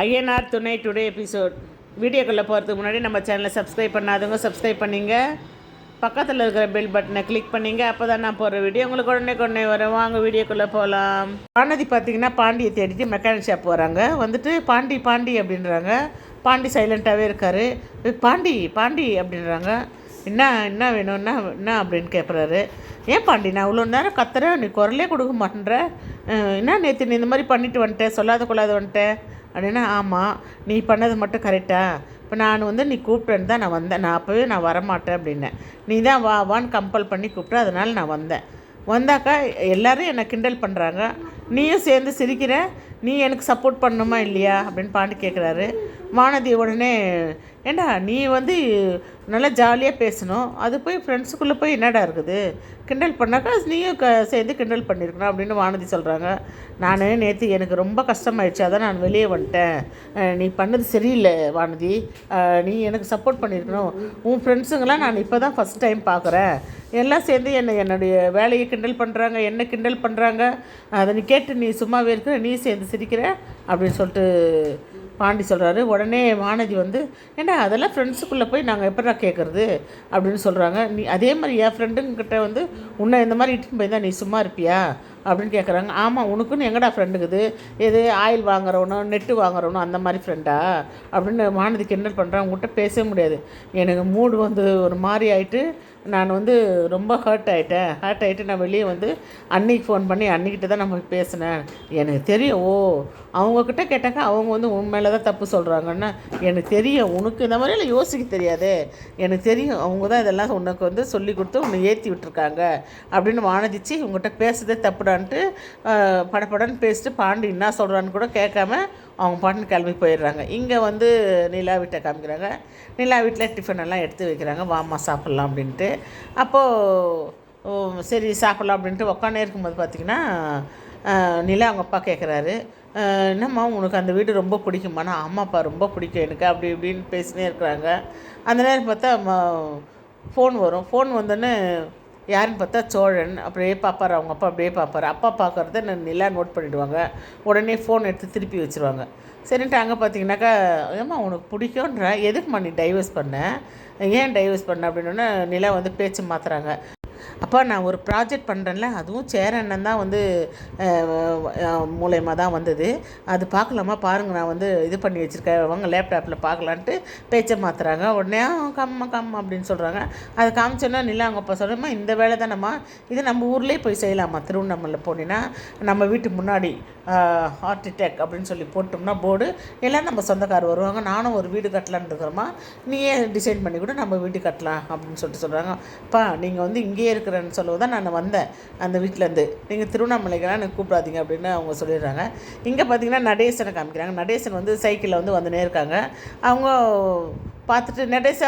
INR துணை today episode. வீடியோக்குள்ளே போகிறதுக்கு முன்னாடி நம்ம சேனலை சப்ஸ்கிரைப் பண்ணாதவங்க சப்ஸ்கிரைப் பண்ணிங்க, பக்கத்தில் இருக்கிற பெல் பட்டனை கிளிக் பண்ணிங்க. அப்போ தான் நான் போடுற வீடியோ உங்களுக்கு உடனே வரும். வாங்க வீடியோக்குள்ளே போகலாம். பானதி பார்த்திங்கன்னா பாண்டியை தேடிட்டு மெக்கானிக் ஷாப் போகிறாங்க. வந்துட்டு பாண்டி பாண்டி அப்படின்றாங்க. பாண்டி சைலண்ட்டாகவே இருக்கார். பாண்டி பாண்டி அப்படின்றாங்க. என்ன என்ன வேணும், என்ன அப்படின்னு கேட்குறாரு. ஏன் பாண்டி நான் இவ்வளோ நேரம் கத்துறேன், நீ குரலே கொடுக்க மாட்டேன்ற, என்ன நேற்று நீ இந்த மாதிரி பண்ணிட்டு வந்துட்டேன், சொல்லாத கொள்ளாத வந்துட்டேன் அப்படின்னா. ஆமாம், நீ பண்ணது மட்டும் கரெக்டா? இப்போ நான் நீ கூப்பிட்டேன்னு தான் நான் வந்தேன், நான் அப்போவே நான் வரமாட்டேன் அப்படின்னேன். நீ தான் வான்னு கம்பல் பண்ணி கூப்பிட்ட, அதனால் நான் வந்தேன். வந்தாக்கா எல்லோரும் என்னை கிண்டல் பண்ணுறாங்க, நீயும் சேர்ந்து சிரிக்கிற, நீ எனக்கு சப்போர்ட் பண்ணணுமா இல்லையா அப்படின்னு பாண்டி கேட்குறாரு. வானதி உடனே, ஏண்டா நீ நல்லா ஜாலியாக பேசணும், அது போய் ஃப்ரெண்ட்ஸுக்குள்ளே போய் என்னடா இருக்குது, கிண்டல் பண்ணாக்கா நீயும் சேர்ந்து கிண்டல் பண்ணியிருக்கணும் அப்படின்னு வானதி சொல்கிறாங்க. நான் நேற்று எனக்கு ரொம்ப கஷ்டமாயிடுச்சு, அதான் நான் வெளியே வந்துட்டேன். நீ பண்ணது சரியில்லை வானதி, நீ எனக்கு சப்போர்ட் பண்ணியிருக்கணும். உன் ஃப்ரெண்ட்ஸுங்களாம் நான் இப்போ தான் ஃபஸ்ட் டைம் பார்க்குறேன், எல்லாம் சேர்ந்து என்னுடைய வேலையை கிண்டல் பண்ணுறாங்க, என்ன கிண்டல் பண்ணுறாங்க, அதை நீ கேட்டு நீ சும்மாவே இருக்கிற, நீ சேர்ந்து சிரிக்கிற அப்படின்னு சொல்லிட்டு பாண்டி சொல்கிறாரு. உடனே வானதி ஏண்டா அதெல்லாம் ஃப்ரெண்ட்ஸுக்குள்ளே போய் நாங்கள் எப்படா கேட்குறது அப்படின்னு சொல்கிறாங்க. நீ அதே மாதிரி என் ஃப்ரெண்டுங்கிட்ட உன்னை இந்த மாதிரி இட்டுன்னு போய் தான் நீ சும்மா இருப்பியா அப்படின்னு கேட்குறாங்க. ஆமாம், உனக்குன்னு எங்கடா ஃப்ரெண்டுக்குது, எது ஆயில் வாங்குறவனோ நெட்டு வாங்குறவனோ அந்த மாதிரி ஃப்ரெண்டா அப்படின்னு வானதி கிண்டல் பண்ணுறான். உங்கள்கிட்ட பேசவே முடியாது, எனக்கு மூடு ஒரு மாதிரி ஆகிட்டு, நான் ரொம்ப ஹர்ட் ஆகிட்டு நான் வெளியே அன்னைக்கு ஃபோன் பண்ணி அன்னிக்கிட்ட தான் நம்ம பேசினேன். எனக்கு தெரியும், அவங்கக்கிட்ட கேட்டாக்கா அவங்க உன் மேலே தான் தப்பு சொல்கிறாங்கன்னா எனக்கு தெரியும், உனக்கு இந்த மாதிரியெல்லாம் யோசிக்க தெரியாது, எனக்கு தெரியும், அவங்க தான் இதெல்லாம் உனக்கு சொல்லி கொடுத்து உன்னை ஏற்றி விட்டுருக்காங்க அப்படின்னு வானதிச்சு உங்கள்கிட்ட பேசுறதே தப்புடான்ட்டு படப்படன்னு பேசிட்டு பாண்டி என்ன சொல்கிறான்னு கூட கேட்காம அவங்க பாட்டுன்னு கிளம்பி போயிடுறாங்க. இங்கே நிலா வீட்டை காமிக்கிறாங்க. நிலா வீட்டில் டிஃபன் எல்லாம் எடுத்து வைக்கிறாங்க, வாமா சாப்பிட்லாம் அப்படின்ட்டு. அப்போது சரி சாப்பிட்லாம் அப்படின்ட்டு உட்காந்தே இருக்கும்போது பார்த்திங்கன்னா நிலா அவங்க அப்பா கேட்குறாரு, என்னம்மா உனக்கு அந்த வீடு ரொம்ப பிடிக்குமாண்ணா? ஆமாப்பா ரொம்ப பிடிக்கும் எனக்கு அப்படி இப்படின்னு பேசினே இருக்கிறாங்க. அந்த நேரம் பார்த்தா ஃபோன் வரும். ஃபோன் வந்தோன்னே யாருன்னு பார்த்தா சோழன் அப்படியே பார்ப்பார். அவங்க அப்பா அப்படியே பார்ப்பார். அப்பா பார்க்குறத நிலா நோட் பண்ணிவிடுவாங்க. உடனே ஃபோன் எடுத்து திருப்பி வச்சுருவாங்க. சரின்ட்டு அங்கே பார்த்தீங்கன்னாக்கா, ஏம்மா உனக்கு பிடிக்குன்ற, எதுக்குமா நீ டைவர்ஸ் பண்ண, ஏன் டைவர்ஸ் பண்ண அப்படின்னோடனே நிலா பேச்சு மாற்றுறாங்க. அப்போ நான் ஒரு ப்ராஜெக்ட் பண்ணுறேன்ல, அதுவும் சேரண்ணன் தான் மூலயமா தான் வந்தது, அது பார்க்கலாமா பாருங்கள், நான் இது பண்ணி வச்சுருக்கேன், அவங்க லேப்டாப்பில் பார்க்கலான்ட்டு பேச்சை மாற்றுறாங்க. உடனே கம் அப்படின்னு சொல்கிறாங்க. அதை காமிச்சோன்னா நிலா அவங்க அப்பா சொல்கிறேம்மா இந்த வேலை தானம்மா, இது நம்ம ஊர்லேயே போய் செய்யலாமா, திருவண்ணாமலை போனீங்கன்னா நம்ம வீட்டு முன்னாடி ஆர்டிடெக் அப்படின்னு சொல்லி போட்டோம்னா போர்டு, எல்லாம் நம்ம சொந்தக்கார் வருவாங்க, நானும் ஒரு வீடு கட்டலான்னு இருக்கிறோமா, நீயே டிசைன் பண்ணி கூட நம்ம வீடு கட்டலாம் அப்படின்னு சொல்கிறாங்க. அப்பா நீங்கள் இங்கேயே இருக்கிறேன்னு சொல்லவும் தான் நான் வந்தேன் அந்த வீட்டிலேருந்து, நீங்கள் திருவண்ணாமலைக்கெல்லாம் எனக்கு கூப்பிடாதீங்க அப்படின்னு அவங்க சொல்லிடுறாங்க. இங்கே பார்த்தீங்கன்னா நடேசனை காமிக்கிறாங்க. நடேசன் சைக்கிளில் வந்துனே இருக்காங்க. அவங்க பார்த்துட்டு நடேசா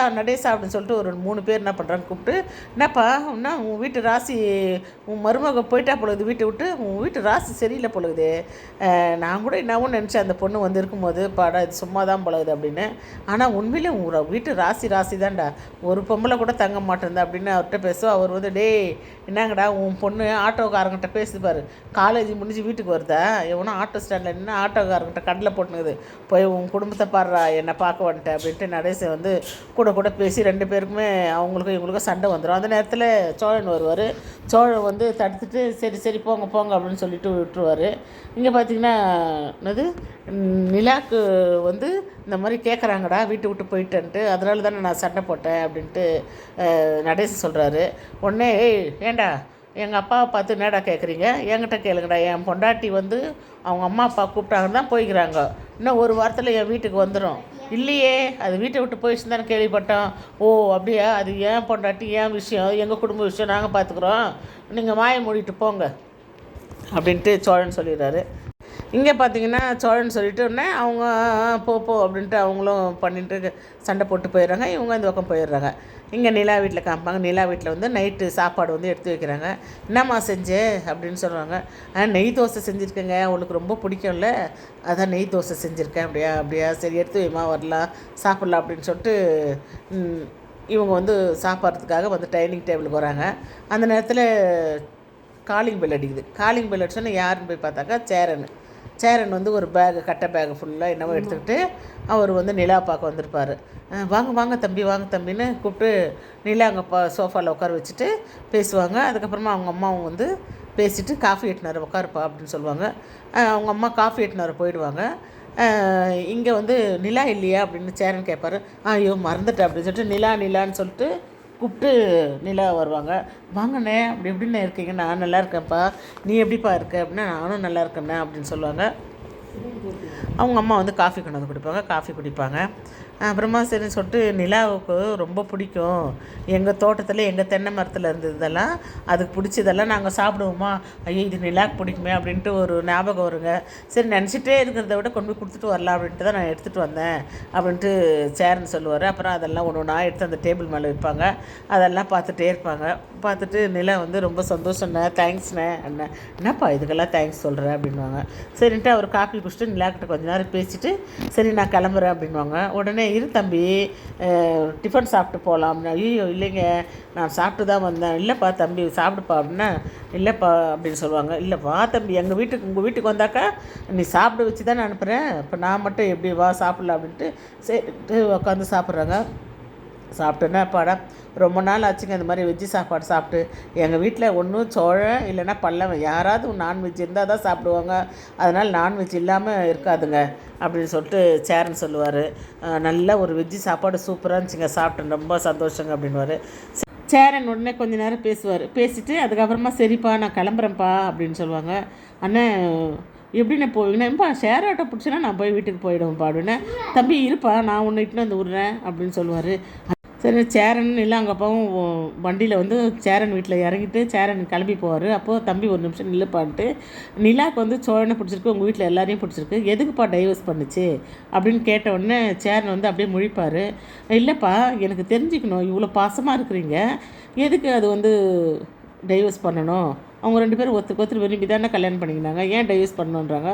அப்படின்னு சொல்லிட்டு ஒரு 3 பேர் என்ன பண்ணுறாங்க கூப்பிட்டு, என்னப்பா என்ன உன் வீட்டு ராசி, உன் மருமக போயிட்டா பொழுது வீட்டை விட்டு, உன் வீட்டு ராசி சரியில்லை பொழுது, நான் கூட என்னவும் நினச்சேன் அந்த பொண்ணு இருக்கும்போது பாடா இது சும்மா தான் பொழுது அப்படின்னு, ஆனால் உண்மையிலே உன் வீட்டு ராசி தான்டா, ஒரு பொம்பளை கூட தங்க மாட்டேன் அப்படின்னு அவர்கிட்ட பேசுவோம். அவர் டே என்னங்கடா உன் பொண்ணு ஆட்டோக்காரங்கிட்ட பேசுது பாரு, காலேஜ் முடிஞ்சு வீட்டுக்கு வருதா, எவனோ ஆட்டோ ஸ்டாண்டில் என்ன ஆட்டோக்காரங்கிட்ட கடலை போட்டுனுக்குது, போய் உன் குடும்பத்தை பாடுறா என்னை பார்க்க வந்துட்டேன் அப்படின்ட்டு நடேசன் கூட பேசி 2 பேருக்குமே அவங்களுக்கும் இவங்களுக்கும் சண்டை வந்துடும். அந்த நேரத்தில் சோழன் வருவார். சோழன் தடுத்துட்டு சரி போங்க அப்படின்னு சொல்லிட்டு விட்டுருவார். இங்கே பார்த்தீங்கன்னா என்னது நிலாக்கு இந்த மாதிரி கேட்குறாங்கடா வீட்டை விட்டு போயிட்டேன்ட்டு, அதனால தானே நான் சண்டை போட்டேன் அப்படின்ட்டு நடேசன் சொல்கிறாரு. உடனே ஏண்டா எங்கள் அப்பாவை பார்த்து என்னடா கேட்குறீங்க, என்கிட்ட கேளுங்கடா, என் பொண்டாட்டி அவங்க அம்மா அப்பா கூப்பிட்டாங்கன்னு தான் போய்க்கிறாங்க, இன்னும் ஒரு வாரத்தில் என் வீட்டுக்கு வந்துடும். இல்லையே, அது வீட்டை விட்டு போயிடுச்சுன்னு தானே கேள்விப்பட்டோம். ஓ அப்படியா, அது ஏன் பொண்டாட்டி ஏன் விஷயம், எங்கள் குடும்ப விஷயம், நாங்கள் பார்த்துக்குறோம், நீங்கள் வாயை மூடிட்டு போங்க அப்படின்ட்டு சோழன் சொல்லிடுறாரு. இங்கே பார்த்தீங்கன்னா சோழன் சொல்லிட்டு உடனே அவங்க போ அப்படின்ட்டு அவங்களும் பண்ணிட்டு சண்டை போட்டு போயிடுறாங்க. இவங்க இந்த பக்கம் போயிடுறாங்க. இங்கே நிலா வீட்டில் காமிப்பாங்க. நிலா வீட்டில் நைட்டு சாப்பாடு எடுத்து வைக்கிறாங்க. என்னம்மா செஞ்சே அப்படின்னு சொல்லுவாங்க. நெய் தோசை செஞ்சுருக்கேங்க, அவளுக்கு ரொம்ப பிடிக்கும்ல, அதான் நெய் தோசை செஞ்சுருக்கேன். அப்படியா சரி எடுத்து வைமா, வரலாம் சாப்பிட்லாம் அப்படின்னு சொல்லிட்டு இவங்க சாப்பிட்றதுக்காக டைனிங் டேபிளுக்கு வராங்க. அந்த நேரத்தில் காலிங் பெல் அடிக்குது. காலிங் பெல் அடிச்சோன்னே யாருன்னு போய் பார்த்தாக்கா சேரன். சேரன் வந்து ஒரு பேகு கட்டை பேகு ஃபுல்லாக என்னவோ எடுத்துக்கிட்டு அவர் வந்து நிலா பார்க்க வந்திருப்பார். வாங்க வாங்க தம்பி வாங்க தம்பின்னு கூப்பிட்டு நிலா அங்கே சோஃபாவில் உட்கார வச்சுட்டு பேசுவாங்க. அதுக்கப்புறமா அவங்க அம்மாவும் வந்து பேசிவிட்டு காஃபி எட்டுனார் உட்காருப்பா அப்படின்னு சொல்லுவாங்க. அவங்க அம்மா காஃபி எட்டுனார் போயிடுவாங்க. இங்கே வந்து நிலா இல்லையா அப்படின்னு சேரன் கேட்பார். ஐயோ மறந்துட்டேன் அப்படின்னு சொல்லிட்டு நிலான்னு சொல்லிட்டு கூப்பிட்டு நிலா வருவாங்க. வாங்கண்ணே அப்படி எப்படின்னு இருக்கீங்க? நான் நல்லா இருக்கேன்ப்பா, நீ எப்படிப்பா இருக்க அப்படின்னா நானும் நல்லா இருக்கேண்ணே அப்படின்னு சொல்லுவாங்க. அவங்க அம்மா வந்து காஃபி கொண்டு வந்து கொடுப்பாங்க, காஃபி குடிப்பாங்க. அப்புறமா சரின்னு சொல்லிட்டு நிலாவுக்கு ரொம்ப பிடிக்கும், எங்கள் தோட்டத்தில் எங்கள் தென்னை மரத்தில் இருந்ததெல்லாம் அதுக்கு பிடிச்சதெல்லாம் நாங்கள் சாப்பிடுவோமா, ஐயோ இது நிலாவுக்கு பிடிக்குமே அப்படின்ட்டு ஒரு ஞாபகம் வருங்க. சரி நினச்சிட்டே இருக்கிறத விட கொண்டு போய் கொடுத்துட்டு வரலாம் அப்படின்ட்டு தான் நான் எடுத்துகிட்டு வந்தேன் அப்படின்ட்டு சேரன் சொல்லுவார். அப்புறம் அதெல்லாம் ஒன்று ஒன்றா எடுத்து அந்த டேபிள் மேலே வைப்பாங்க. அதெல்லாம் பார்த்துட்டே இருப்பாங்க. பார்த்துட்டு நிலா வந்து ரொம்ப சந்தோஷம்ண்ணே, தேங்க்ஸ்ண்ணே அண்ணன். என்னப்பா இதுக்கெல்லாம் தேங்க்ஸ் சொல்கிறேன் அப்படின்வாங்க. சரின்ட்டு அவர் காஃபி குடிச்சிட்டு நிலாக்கிட்ட கொஞ்ச நேரம் பேசிவிட்டு சரி நான் கிளம்புறேன் அப்படின்வாங்க. உடனே இரு தம்பி டிஃபன் சாப்பிட்டு போகலாம் அப்படின்னா, ஐயோ இல்லைங்க நான் சாப்பிட்டு தான் வந்தேன். இல்லைப்பா தம்பி சாப்பிடுப்பா அப்படின்னா, இல்லைப்பா அப்படின்னு சொல்லுவாங்க. இல்லை வா தம்பி உங்கள் வீட்டுக்கு வந்தாக்கா நீ சாப்பிட வச்சு தான் அனுப்புகிறேன், இப்போ நான் மட்டும் எப்படி வா சாப்பிட்லாம் அப்படின்ட்டு சரிட்டு உட்காந்து சாப்பிட்றாங்க. சாப்பிட்டேன்னா அப்பாடா ரொம்ப நாள் ஆச்சுங்க இந்த மாதிரி வெஜ்ஜு சாப்பாடு சாப்பிட்டு. எங்கள் வீட்டில் ஒன்றும் சோழன் இல்லைன்னா பல்லவன் யாராவது நான்வெஜ் இருந்தால் தான் சாப்பிடுவாங்க, அதனால் நான்வெஜ் இல்லாமல் இருக்காதுங்க அப்படின்னு சொல்லிட்டு சேரன் சொல்லுவார். நல்ல ஒரு வெஜ்ஜு சாப்பாடு சூப்பராக இருந்துச்சுங்க, சாப்பிட்டேன் ரொம்ப சந்தோஷங்க அப்படின்வார். சேரன் உடனே கொஞ்ச நேரம் பேசுவார். பேசிவிட்டு அதுக்கப்புறமா சரிப்பா நான் கிளம்புறேன்ப்பா அப்படின்னு சொல்லுவாங்க. அண்ணன் எப்படின்னு போவீங்கன்னாப்பா ஷேர் ஆட்டோ பிடிச்சினா நான் போய் வீட்டுக்கு போயிடுவேன் பாடுன்னு. தம்பி இருப்பா நான் ஒன்று இட்டுன்னு வந்து விட்றேன் அப்படின்னு சொல்லுவார். சரி சேரன் இல்லை அங்கே அப்பாவும் வண்டியில் வந்து சேரன் வீட்டில் இறங்கிட்டு சேரன் கிளம்பி போவார். அப்போது தம்பி ஒரு நிமிஷம் நில்லுப்பான்ட்டு, நிலாவுக்கு வந்து சோழனை பிடிச்சிருக்கு, உங்கள் வீட்டில் எல்லாரையும் பிடிச்சிருக்கு, எதுக்குப்பா டைவர்ஸ் பண்ணுச்சு அப்படின்னு கேட்ட உடனே சேரன் வந்து அப்படியே முழிப்பார். இல்லைப்பா எனக்கு தெரிஞ்சுக்கணும், இவ்வளோ பாசமாக இருக்கிறீங்க, எதுக்கு அது வந்து டைவர்ஸ் பண்ணணும்? அவங்க 2 பேரும் ஒருத்தர் விரும்பி தானே கல்யாணம் பண்ணிக்கினாங்க, ஏன் டைவர்ஸ் பண்ணணுன்றாங்க.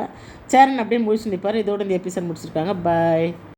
சேரன் அப்படியே முழிச்சு நிற்பார். இதோட இந்த எபிசோட் முடிச்சிருக்காங்க. பாய்.